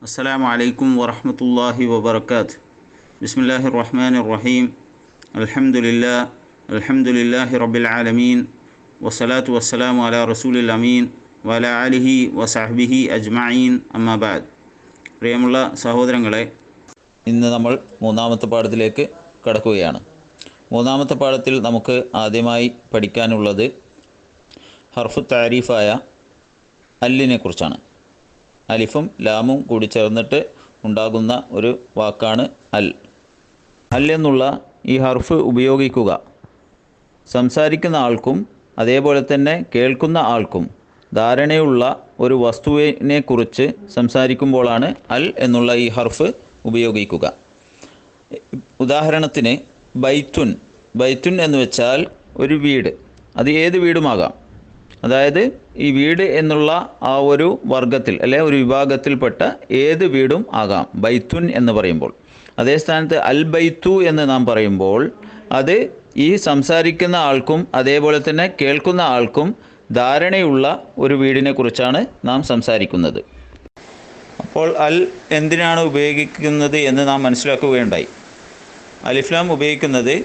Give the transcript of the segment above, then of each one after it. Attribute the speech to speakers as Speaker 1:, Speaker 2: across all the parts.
Speaker 1: അസ്സലാമു അലൈക്കും വറഹ്മത്തുള്ളാഹി വബറകാതുഹു. ബിസ്മില്ലാഹിർ റഹ്മാനിർ റഹീം. അൽഹംദുലില്ലാഹി റബ്ബിൽ ആലമീൻ വസ്സലാത്തു വസ്സലാമു അലാ റസൂലിൽ അമീൻ വഅലാ ആലിഹി വസഹ്ബിഹി അജ്മഈൻ. അമ്മാ ബഅദ്. പ്രിയമുള്ള സഹോദരങ്ങളെ,
Speaker 2: ഇന്ന് നമ്മൾ മൂന്നാമത്തെ പാഠത്തിലേക്ക് കടക്കുകയാണ്. മൂന്നാമത്തെ പാഠത്തിൽ നമുക്ക് ആദ്യമായി പഠിക്കാനുള്ളത് ഹർഫു താരീഫായ അല്ലിനെ കുറിച്ചാണ്. അലിഫും ലാമും കൂടി ചേർന്നിട്ട് ഉണ്ടാകുന്ന ഒരു വാക്കാണ് അൽ. അൽ എന്നുള്ള ഈ ഹർഫ് ഉപയോഗിക്കുക സംസാരിക്കുന്ന ആൾക്കും അതേപോലെ തന്നെ കേൾക്കുന്ന ആൾക്കും ധാരണയുള്ള ഒരു വസ്തുവിനെ കുറിച്ച് സംസാരിക്കുമ്പോഴാണ് അൽ എന്നുള്ള ഈ ഹർഫ് ഉപയോഗിക്കുക. ഉദാഹരണത്തിന് ബൈത്തുൻ. ബൈത്തുൻ എന്ന് വെച്ചാൽ ഒരു വീട്. അത് ഏത് വീടുമാകാം. അതായത് ഈ വീട് എന്നുള്ള ആ ഒരു വർഗത്തിൽ അല്ലെ ഒരു വിഭാഗത്തിൽപ്പെട്ട ഏത് വീടും ആകാം ബൈത്തുൻ എന്ന് പറയുമ്പോൾ. അതേ സ്ഥാനത്ത് അൽ ബൈത്തു എന്ന് നാം പറയുമ്പോൾ അത് ഈ സംസാരിക്കുന്ന ആൾക്കും അതേപോലെ തന്നെ കേൾക്കുന്ന ആൾക്കും ധാരണയുള്ള ഒരു വീടിനെ കുറിച്ചാണ് നാം സംസാരിക്കുന്നത്. അപ്പോൾ അൽ എന്തിനാണ് ഉപയോഗിക്കുന്നത് എന്ന് നാം മനസ്സിലാക്കുകയുണ്ടായി. അലിഫ്ലാം ഉപയോഗിക്കുന്നത്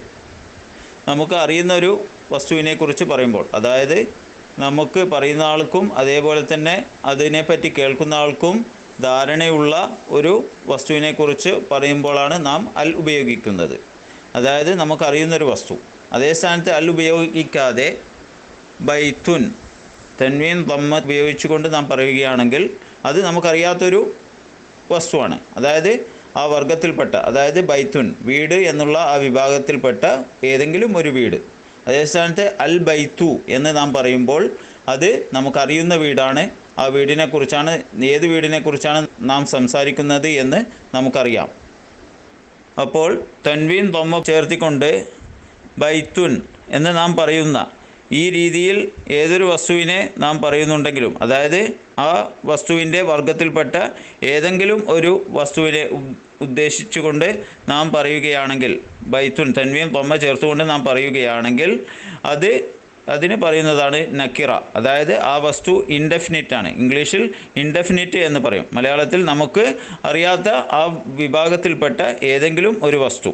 Speaker 2: നമുക്ക് അറിയുന്ന ഒരു വസ്തുവിനെക്കുറിച്ച് പറയുമ്പോൾ, അതായത് നമുക്ക് പറയുന്ന ആൾക്കും അതേപോലെ തന്നെ അതിനെപ്പറ്റി കേൾക്കുന്ന ആൾക്കും ധാരണയുള്ള ഒരു വസ്തുവിനെക്കുറിച്ച് പറയുമ്പോഴാണ് നാം അൽ ഉപയോഗിക്കുന്നത്. അതായത് നമുക്കറിയുന്നൊരു വസ്തു. അതേ സ്ഥാനത്ത് അൽ ഉപയോഗിക്കാതെ ബൈത്തുൻ തൻവീൻ ദമ്മ ഉപയോഗിച്ചുകൊണ്ട് നാം പറയുകയാണെങ്കിൽ അത് നമുക്കറിയാത്തൊരു വസ്തുവാണ്. അതായത് ആ വർഗത്തിൽപ്പെട്ട, അതായത് ബൈത്തുൻ വീട് എന്നുള്ള ആ വിഭാഗത്തിൽപ്പെട്ട ഏതെങ്കിലും ഒരു വീട്. അതേ സ്ഥാനത്ത് അൽ ബൈത്തു എന്ന് നാം പറയുമ്പോൾ അത് നമുക്കറിയുന്ന വീടാണ്. ആ വീടിനെക്കുറിച്ചാണ്, ഏത് വീടിനെക്കുറിച്ചാണ് നാം സംസാരിക്കുന്നത് എന്ന് നമുക്കറിയാം. അപ്പോൾ തൻവീൻ ദമ്മ ചേർത്തിക്കൊണ്ട് ബൈത്തുൻ എന്ന് നാം പറയുന്ന ഈ രീതിയിൽ ഏതൊരു വസ്തുവിനെ നാം പറയുന്നുണ്ടെങ്കിലും, അതായത് ആ വസ്തുവിൻ്റെ വർഗത്തിൽപ്പെട്ട ഏതെങ്കിലും ഒരു വസ്തുവിനെ ഉദ്ദേശിച്ചുകൊണ്ട് നാം പറയുകയാണെങ്കിൽ, ബൈത്തുൻ തൻവീൻ ദമ്മ ചേർത്തുകൊണ്ട് നാം പറയുകയാണെങ്കിൽ അതിന് പറയുന്നതാണ് നക്കിറ. അതായത് ആ വസ്തു ഇൻഡെഫിനിറ്റ് ആണ്. ഇംഗ്ലീഷിൽ ഇൻഡെഫിനിറ്റ് എന്ന് പറയും. മലയാളത്തിൽ നമുക്ക് അറിയാത്ത ആ വിഭാഗത്തിൽപ്പെട്ട ഏതെങ്കിലും ഒരു വസ്തു.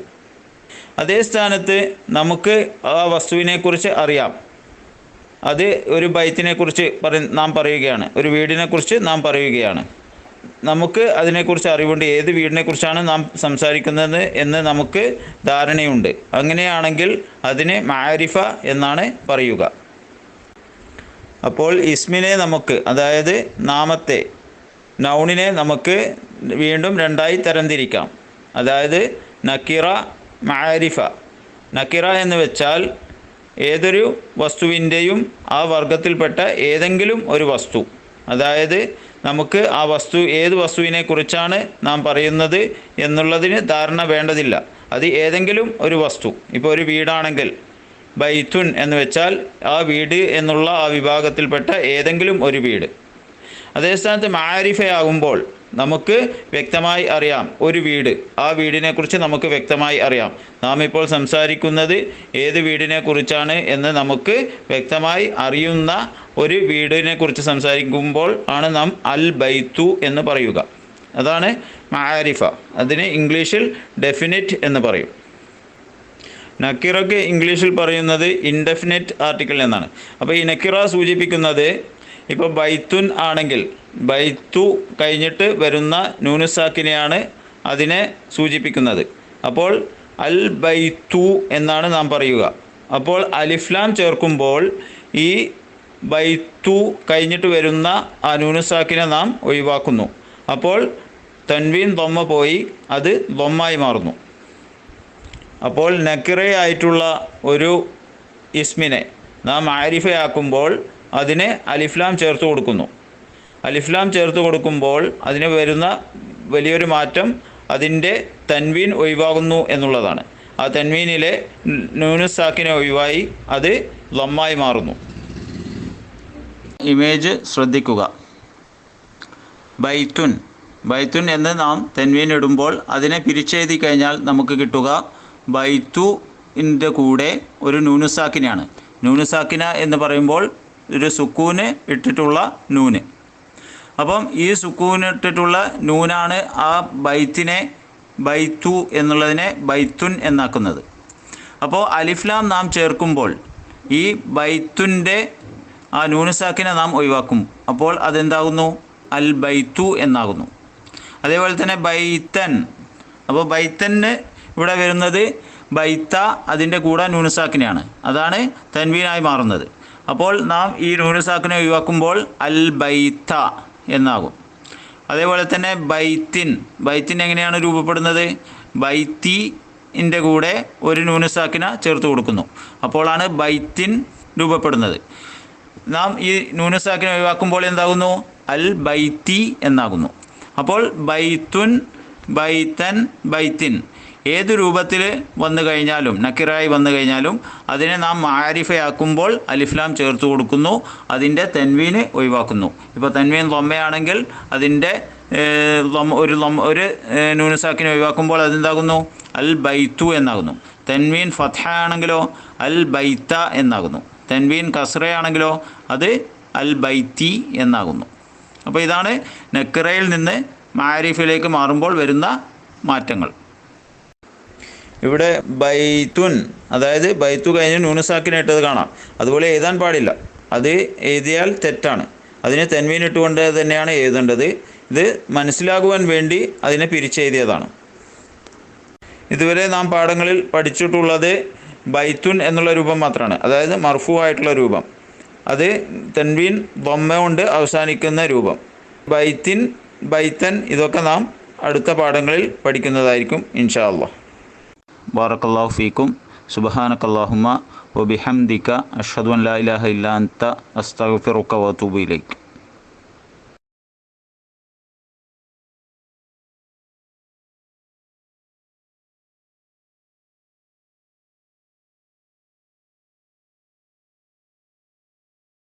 Speaker 2: അതേ സ്ഥാനത്ത് നമുക്ക് ആ വസ്തുവിനെക്കുറിച്ച് അറിയാം. അത് ഒരു ബൈത്തിനെക്കുറിച്ച് നാം പറയുകയാണ്, ഒരു വീടിനെക്കുറിച്ച് നാം പറയുകയാണ്. നമുക്ക് അതിനെക്കുറിച്ച് അറിവുണ്ട്, ഏത് വീടിനെക്കുറിച്ചാണ് നാം സംസാരിക്കുന്നത് എന്ന് നമുക്ക് ധാരണയുണ്ട്. അങ്ങനെയാണെങ്കിൽ അതിന് മാരിഫ എന്നാണ് പറയുക. അപ്പോൾ ഇസ്മിനെ നമുക്ക്, അതായത് നാമത്തെ, നൗണിനെ നമുക്ക് വീണ്ടും രണ്ടായി തരംതിരിക്കാം. അതായത് നക്കിറ, മാരിഫ. നക്കിറ എന്ന് വെച്ചാൽ ഏതൊരു വസ്തുവിൻ്റെയും ആ വർഗത്തിൽപ്പെട്ട ഏതെങ്കിലും ഒരു വസ്തു. അതായത് നമുക്ക് ആ വസ്തു ഏത് വസ്തുവിനെ കുറിച്ചാണ് നാം പറയുന്നത് എന്നുള്ളതിന് ധാരണ വേണ്ടതില്ല. അത് ഏതെങ്കിലും ഒരു വസ്തു. ഇപ്പോൾ ഒരു വീടാണെങ്കിൽ ബൈത്തുൻ എന്ന് വെച്ചാൽ ആ വീട് എന്നുള്ള ആ വിഭാഗത്തിൽപ്പെട്ട ഏതെങ്കിലും ഒരു വീട്. അതേ സ്ഥാനത്ത് മാരിഫയാകുമ്പോൾ നമുക്ക് വ്യക്തമായി അറിയാം ഒരു വീട്. ആ വീടിനെക്കുറിച്ച് നമുക്ക് വ്യക്തമായി അറിയാം. നാം ഇപ്പോൾ സംസാരിക്കുന്നത് ഏത് വീടിനെ കുറിച്ചാണ് എന്ന് നമുക്ക് വ്യക്തമായി അറിയുന്ന ഒരു വീടിനെ കുറിച്ച് സംസാരിക്കുമ്പോൾ ആണ് നാം അൽ ബൈത്തു എന്ന് പറയുക. അതാണ് മാരിഫ. അതിന് ഇംഗ്ലീഷിൽ ഡെഫിനിറ്റ് എന്ന് പറയും. നക്കിറക്ക് ഇംഗ്ലീഷിൽ പറയുന്നത് ഇൻഡെഫിനിറ്റ് ആർട്ടിക്കിൾ എന്നാണ്. അപ്പോൾ ഈ നക്കിറ സൂചിപ്പിക്കുന്നത്, ഇപ്പോൾ ബൈത്തുൻ ആണെങ്കിൽ ബൈത്തു കഴിഞ്ഞിട്ട് വരുന്ന നൂനുസാക്കിനെയാണ് അതിനെ സൂചിപ്പിക്കുന്നത്. അപ്പോൾ അൽ ബൈത്തു എന്നാണ് നാം പറയുക. അപ്പോൾ അലിഫ്ലാം ചേർക്കുമ്പോൾ ഈ ബൈത്തു കഴിഞ്ഞിട്ട് വരുന്ന ആ നൂനുസാക്കിനെ നാം ഒഴിവാക്കുന്നു. അപ്പോൾ തൻവീൻ ദമ്മ പോയി അത് ദമ്മായി മാറുന്നു. അപ്പോൾ നക്കിറയായിട്ടുള്ള ഒരു ഇസ്മിനെ നാം മാരിഫയാക്കുമ്പോൾ അതിന് അലിഫ്ലാം ചേർത്ത് കൊടുക്കുന്നു. അലിഫ്ലാം ചേർത്ത് കൊടുക്കുമ്പോൾ അതിന് വരുന്ന വലിയൊരു മാറ്റം അതിൻ്റെ തൻവീൻ ഒഴിവാകുന്നു എന്നുള്ളതാണ്. ആ തൻവീനിലെ നൂനുസാക്കിനെ ഒഴിവായി അത് ദമ്മായി മാറുന്നു.
Speaker 1: ഇമേജ് ശ്രദ്ധിക്കുക. ബൈത്തുൻ. ബൈത്തുൻ എന്ന് നാം തൻവീൻ ഇടുമ്പോൾ അതിനെ പിരിച്ചെഴുതി കഴിഞ്ഞാൽ നമുക്ക് കിട്ടുക ബൈത്തുൻ്റെ കൂടെ ഒരു നൂനുസാക്കിനെയാണ്. നൂനുസാക്കിന എന്ന് പറയുമ്പോൾ ഒരു സുക്കൂന് ഇട്ടിട്ടുള്ള നൂന്. അപ്പം ഈ സുക്കൂനിട്ടിട്ടുള്ള നൂനാണ് ആ ബൈത്തിനെ ബൈത്തു എന്നുള്ളതിനെ ബൈത്തുൻ എന്നാക്കുന്നത്. അപ്പോൾ അലിഫ്ലാം നാം ചേർക്കുമ്പോൾ ഈ ബൈത്തുൻ്റെ ആ നൂനുസാക്കിനെ നാം ഒഴിവാക്കും. അപ്പോൾ അതെന്താകുന്നു? അൽ ബൈത്തു എന്നാകുന്നു. അതേപോലെ തന്നെ ബൈത്തൻ. അപ്പോൾ ബൈത്തന് ഇവിടെ വരുന്നത് ബൈത്ത, അതിൻ്റെ കൂടെ നൂനുസാക്കിനെയാണ്, അതാണ് തൻവീനായി മാറുന്നത്. അപ്പോൾ നാം ഈ നൂനുസാക്കിനെ ഒഴിവാക്കുമ്പോൾ അൽ ബൈത്ത എന്നാകും. അതേപോലെ തന്നെ ബൈത്തിൻ. ബൈത്തിൻ എങ്ങനെയാണ് രൂപപ്പെടുന്നത്? ബൈത്തിൻ്റെ കൂടെ ഒരു നൂനുസാക്കിനെ ചേർത്ത് കൊടുക്കുന്നു, അപ്പോഴാണ് ബൈത്തിൻ രൂപപ്പെടുന്നത്. നാം ഈ നൂനുസാക്കിനെ ഒഴിവാക്കുമ്പോൾ എന്താകുന്നു? അൽ ബൈത്തി എന്നാകുന്നു. അപ്പോൾ ബൈത്തുൻ, ബൈത്തൻ, ബൈത്തിൻ ഏത് രൂപത്തിൽ വന്നു കഴിഞ്ഞാലും, നക്കിറായി വന്നു കഴിഞ്ഞാലും അതിനെ നാം മാരിഫയാക്കുമ്പോൾ അലിഫ്ലാം ചേർത്ത് കൊടുക്കുന്നു, അതിൻ്റെ തൻവീന് ഒഴിവാക്കുന്നു. ഇപ്പോൾ തൻവീൻ ലൊമ്മയാണെങ്കിൽ അതിൻ്റെ ഒരു നൂനുസാക്കിനെ ഒഴിവാക്കുമ്പോൾ അതെന്താകുന്നു? അൽ ബൈത്തു എന്നാകുന്നു. തൻവീൻ ഫത്ഹ ആണെങ്കിലോ അൽ ബൈത്ത എന്നാകുന്നു. തൻവീൻ കസ്റയാണെങ്കിലോ അത് അൽ ബൈത്തി എന്നാകുന്നു. അപ്പോൾ ഇതാണ് നക്കിറയിൽ നിന്ന് മാരിഫിലേക്ക് മാറുമ്പോൾ വരുന്ന മാറ്റങ്ങൾ. ഇവിടെ ബൈത്തുൻ, അതായത് ബൈത്തു കഴിഞ്ഞ് നൂനുസാക്കിനിട്ടത് കാണാം. അതുപോലെ എഴുതാൻ പാടില്ല, അത് എഴുതിയാൽ തെറ്റാണ്. അതിന് തൻവീൻ ഇട്ടുകൊണ്ട് തന്നെയാണ് എഴുതേണ്ടത്. ഇത് മനസ്സിലാകുവാൻ വേണ്ടി അതിനെ പിരിച്ചെഴുതിയതാണ്. ഇതുവരെ നാം പാഠങ്ങളിൽ പഠിച്ചിട്ടുള്ളത് ബൈത്തുൻ എന്നുള്ള രൂപം മാത്രമാണ്, അതായത് മർഫൂ ആയിട്ടുള്ള രൂപം. അത് തൻവീൻ ദമ്മ കൊണ്ട് അവസാനിക്കുന്ന രൂപം. ബൈത്തിൻ, ബൈത്തൻ ഇതൊക്കെ നാം അടുത്ത പാഠങ്ങളിൽ പഠിക്കുന്നതായിരിക്കും ഇൻഷാ അല്ലാഹ്. ബാറക്കല്ലാഹു ഫീക്കും. സുബ്ഹാനക്കല്ലാഹുമ്മ വബിഹംദിക അഷ്ഹദു അൻ ലാ ഇലാഹ ഇല്ലാ അൻത അസ്തഗ്ഫിറുക വഅതൂബു ഇലൈക്.